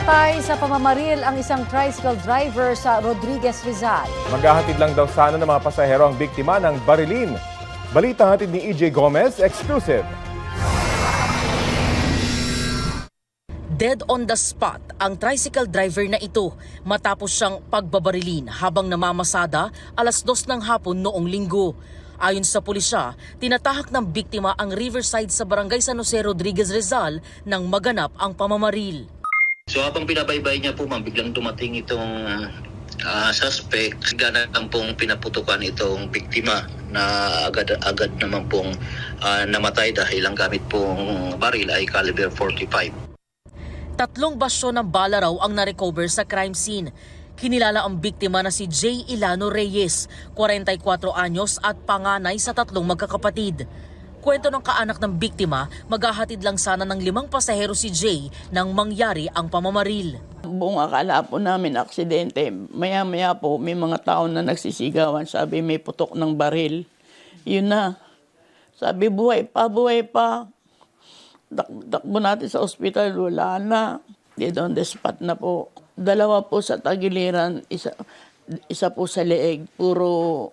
Napatay sa pamamaril ang isang tricycle driver sa Rodriguez, Rizal. Maghahatid lang daw sana ng mga pasahero ang biktima ng barilin. Balita hatid ni EJ Gomez, exclusive. Dead on the spot ang tricycle driver na ito matapos siyang pagbabarilin habang namamasada 2:00 ng hapon noong linggo. Ayon sa pulisya, tinatahak ng biktima ang Riverside sa barangay San Jose, Rodriguez, Rizal nang maganap ang pamamaril. So habang binabaybay niya po, biglang dumating itong suspect. Gana lang pong pinaputukan itong biktima na agad naman pong namatay dahil ang gamit pong baril ay caliber 45. 3 basyo ng bala raw ang na-recover sa crime scene. Kinilala ang biktima na si Jay Ilano Reyes, 44 anyos at panganay sa 3 magkakapatid. Kwento ng kaanak ng biktima, maghahatid lang sana ng 5 pasahero si Jay nang mangyari ang pamamaril. Buong akala po namin aksidente. Maya-maya po may mga tao na nagsisigawan. Sabi may putok ng baril. Yun na. Sabi buhay pa. Takbo natin sa ospital, wala na. Dead on the spot na po. 2 po sa tagiliran, isa po sa leeg. Puro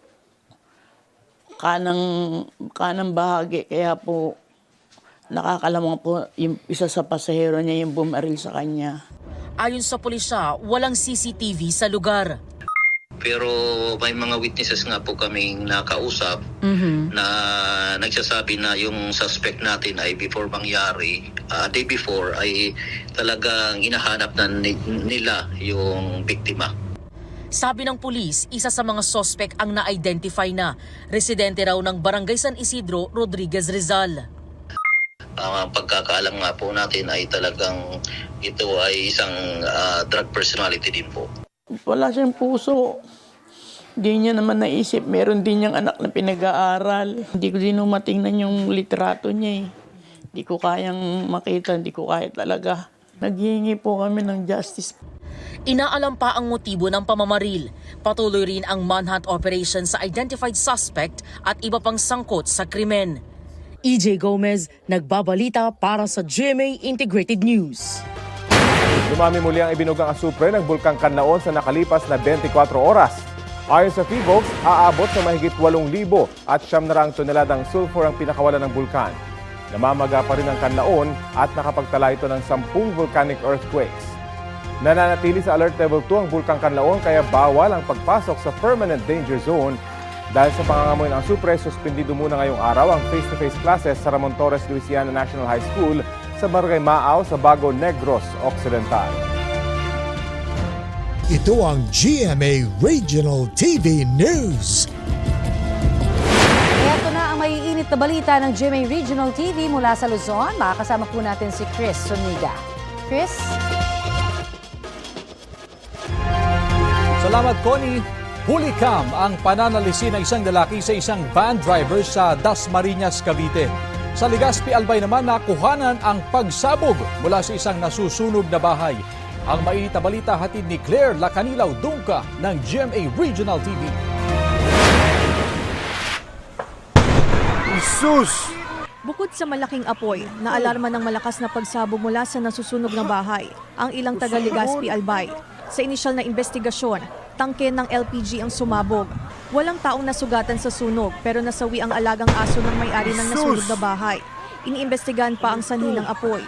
kanang bahagi. Kaya po nakakalamang po yung isa sa pasahero niya yung bumaril sa kanya. Ayon sa pulisya, walang CCTV sa lugar. Pero may mga witnesses nga po kaming nakausap na nagsasabi na yung suspect natin ay before mangyari, day before ay talagang hinahanap na nila yung biktima. Sabi ng pulis, isa sa mga suspect ang na-identify na. Residente raw ng Barangay San Isidro, Rodriguez, Rizal. Ang pagkakaalam nga po natin ay talagang ito ay isang drug personality din po. Wala siyang puso. Hindi niya naman naisip. Meron din niyang anak na pinag-aaral. Hindi ko din matingnan yung litrato niya eh. Hindi ko kayang makita, hindi ko kaya talaga. Naghihingi po kami ng justice. Inaalam pa ang motibo ng pamamaril. Patuloy rin ang manhunt operation sa identified suspect at iba pang sangkot sa krimen. EJ Gomez, nagbabalita para sa GMA Integrated News. Dumami muli ang ibinugang asupre ng Bulkang Kanlaon sa nakalipas na 24 oras. Ayon sa PHIVOLCS, aabot sa mahigit 8,000 at 900 toneladang sulfur ang pinakawalan ng bulkan. Namamaga pa rin ang Kanlaon at nakapagtala ito ng 10 volcanic earthquakes. Nananatili sa alert level 2 ang Bulkang Kanlaon kaya bawal ang pagpasok sa permanent danger zone. Dahil sa pangangamoy ng asupre, suspendido muna ngayong araw ang face-to-face classes sa Ramon Torres Luisiana National High School sa Barangay Maaw sa Bago Negros Occidental. Ito ang GMA Regional TV News. Ito na ang maiinit na balita ng GMA Regional TV mula sa Luzon. Makakasama po natin si Chris Suniga. Chris? Salamat, Connie. Hulikam ang pananalisi ng isang lalaki sa isang van driver sa Dasmariñas, Cavite. Sa Legazpi, Albay naman nakuhanan ang pagsabog mula sa isang nasusunog na bahay. Ang mainit na balita hatid ni Claire Lacanilaw Dungka ng GMA Regional TV. Isus! Bukod sa malaking apoy, naalarma ng malakas na pagsabog mula sa nasusunog na bahay ang ilang taga Legazpi, Albay. Sa inisyal na investigasyon, tangke ng LPG ang sumabog. Walang taong nasugatan sa sunog pero nasawi ang alagang aso ng may-ari ng nasunog na bahay. Iniimbestigahan pa ang sanhi ng apoy.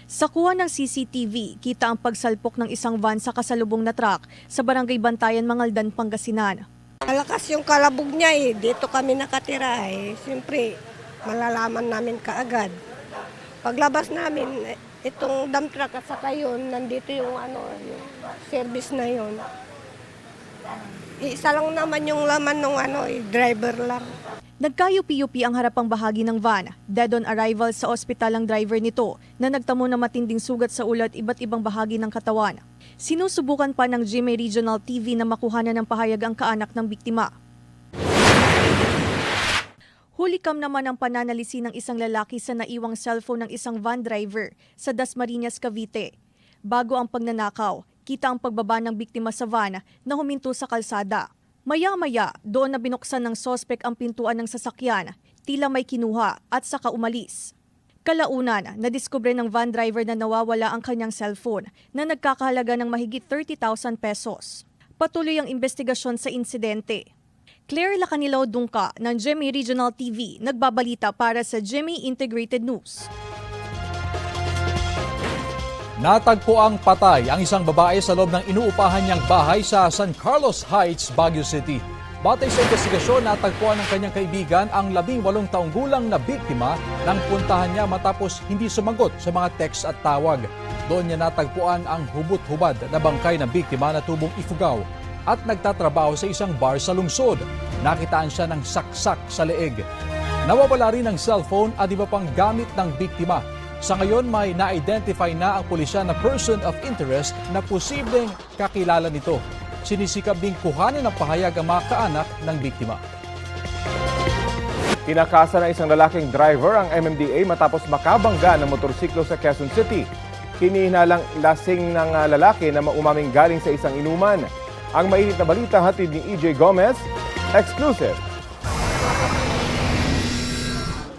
Sa kuha ng CCTV, kita ang pagsalpok ng isang van sa kasalubong na truck sa Barangay Bantayan, Mangaldan, Pangasinan. Malakas yung kalabog niya eh. Dito kami nakatira eh. Siyempre, malalaman namin kaagad. Paglabas namin, itong dump truck at saka yun, nandito yung yung service na yun. Isa lang naman yung laman ng driver lang. Nagkayupi-yupi ang harapang bahagi ng van. Dead on arrival sa ospital ang driver nito na nagtamo ng matinding sugat sa ulo at iba't ibang bahagi ng katawan. Sinusubukan pa ng GMA Regional TV na makuhanan ng pahayag ang kaanak ng biktima. Hulikam naman ang pananalisi ng isang lalaki sa naiwang cellphone ng isang van driver sa Dasmariñas, Cavite. Bago ang pagnanakaw, kita ang pagbaba ng biktima sa van na huminto sa kalsada. Maya-maya, doon na binuksan ng sospek ang pintuan ng sasakyan, tila may kinuha at saka umalis. Kalaunan, nadiskubre ng van driver na nawawala ang kanyang cellphone na nagkakahalaga ng mahigit 30,000 pesos. Patuloy ang investigasyon sa insidente. Claire Lacanilaw Dungka ng GMA Regional TV nagbabalita para sa GMA Integrated News. Natagpo ang patay ang isang babae sa loob ng inuupahan niyang bahay sa San Carlos Heights, Baguio City. Batay sa investigasyon, natagpuan ng kanyang kaibigan ang 18 taong gulang na biktima nang puntahan niya matapos hindi sumagot sa mga text at tawag. Doon niya natagpuan ang hubot-hubad na bangkay ng biktima na tubong ifugaw at nagtatrabaho sa isang bar sa lungsod. Nakitaan siya ng saksak sa leeg. Nawawala rin ang cellphone at iba pang gamit ng biktima. Sa ngayon, may na-identify na ang pulisya na person of interest na posibleng kakilala nito. Sinisikap ding kuhanin ng pahayag ang mga kaanak ng biktima. Kinakasa ng isang lalaking driver ang MMDA matapos makabangga ng motorsiklo sa Quezon City. Hinihinalang lasing ng lalaki na maumaming galing sa isang inuman. Ang mainit na balita hatid ni EJ Gomez, exclusive.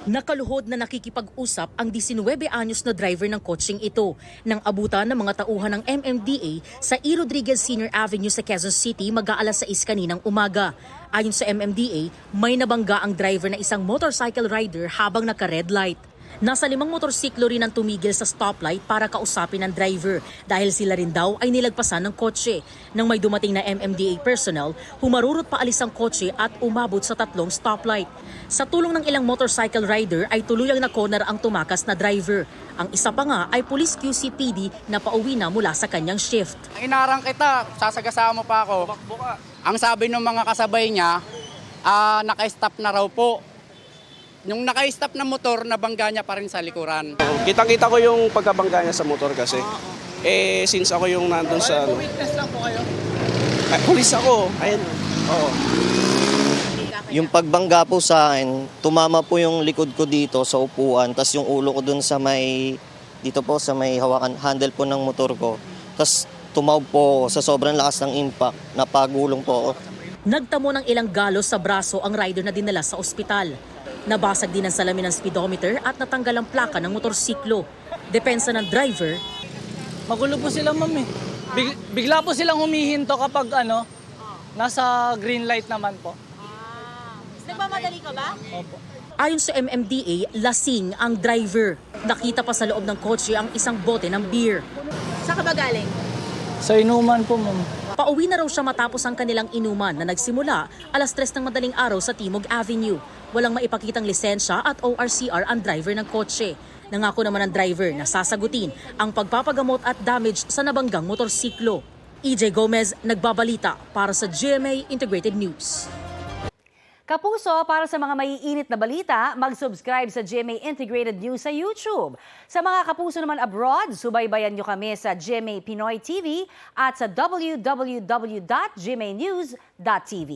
Nakaluhod na nakikipag-usap ang 19 anyos na driver ng kotseng ito nang abutan ng mga tauhan ng MMDA sa E. Rodriguez Sr. Avenue sa Quezon City mag-aalas 6 kaninang umaga. Ayon sa MMDA, may nabangga ang driver na isang motorcycle rider habang naka-red light. Nasa 5 motorsiklo rin ang tumigil sa stoplight para kausapin ang driver dahil sila rin daw ay nilagpasan ng kotse. Nang may dumating na MMDA personnel, humarurot paalis ang kotse at umabot sa 3 stoplight. Sa tulong ng ilang motorcycle rider ay tuluyang na-corner ang tumakas na driver. Ang isa pa nga ay Police QCPD na pauwi na mula sa kanyang shift. Inarang kita, sasagasama mo pa ako. Ang sabi ng mga kasabay niya, naka-stop na raw po. Yung naka-stop na motor, nabangga niya pa rin sa likuran. Kitang-kita ko yung pagkabangga niya sa motor kasi. Since ako yung nandun sa... Witness lang po kayo? Pulis ako. Ayun. Oo. Yung pagbangga po sa akin, tumama po yung likod ko dito sa upuan, tas yung ulo ko dun sa may... Dito po sa may hawakan handle po ng motor ko. Tas tumawag po sa sobrang lakas ng impact, napagulong po ako. Nagtamo ng ilang galos sa braso ang rider na dinala sa ospital. Nabasag din ang salamin ng speedometer at natanggal ang plaka ng motorsiklo. Depensa ng driver. Magulo po sila, ma'am eh. Bigla po silang humihinto kapag nasa green light naman po. Nagmamadali ka ba? Opo. Ayon sa MMDA, lasing ang driver. Nakita pa sa loob ng kotse ang isang bote ng beer. Saan ka ba galing? Sa inuman po, ma'am. Pauwi na raw siya matapos ang kanilang inuman na nagsimula alas 3 ng madaling araw sa Timog Avenue. Walang maipakitang lisensya at ORCR ang driver ng kotse. Nangako naman ang driver na sasagutin ang pagpapagamot at damage sa nabanggang motorsiklo. EJ Gomez nagbabalita para sa GMA Integrated News. Kapuso, para sa mga maiinit na balita, mag-subscribe sa GMA Integrated News sa YouTube. Sa mga kapuso naman abroad, subaybayan nyo kami sa GMA Pinoy TV at sa www.gmanews.tv.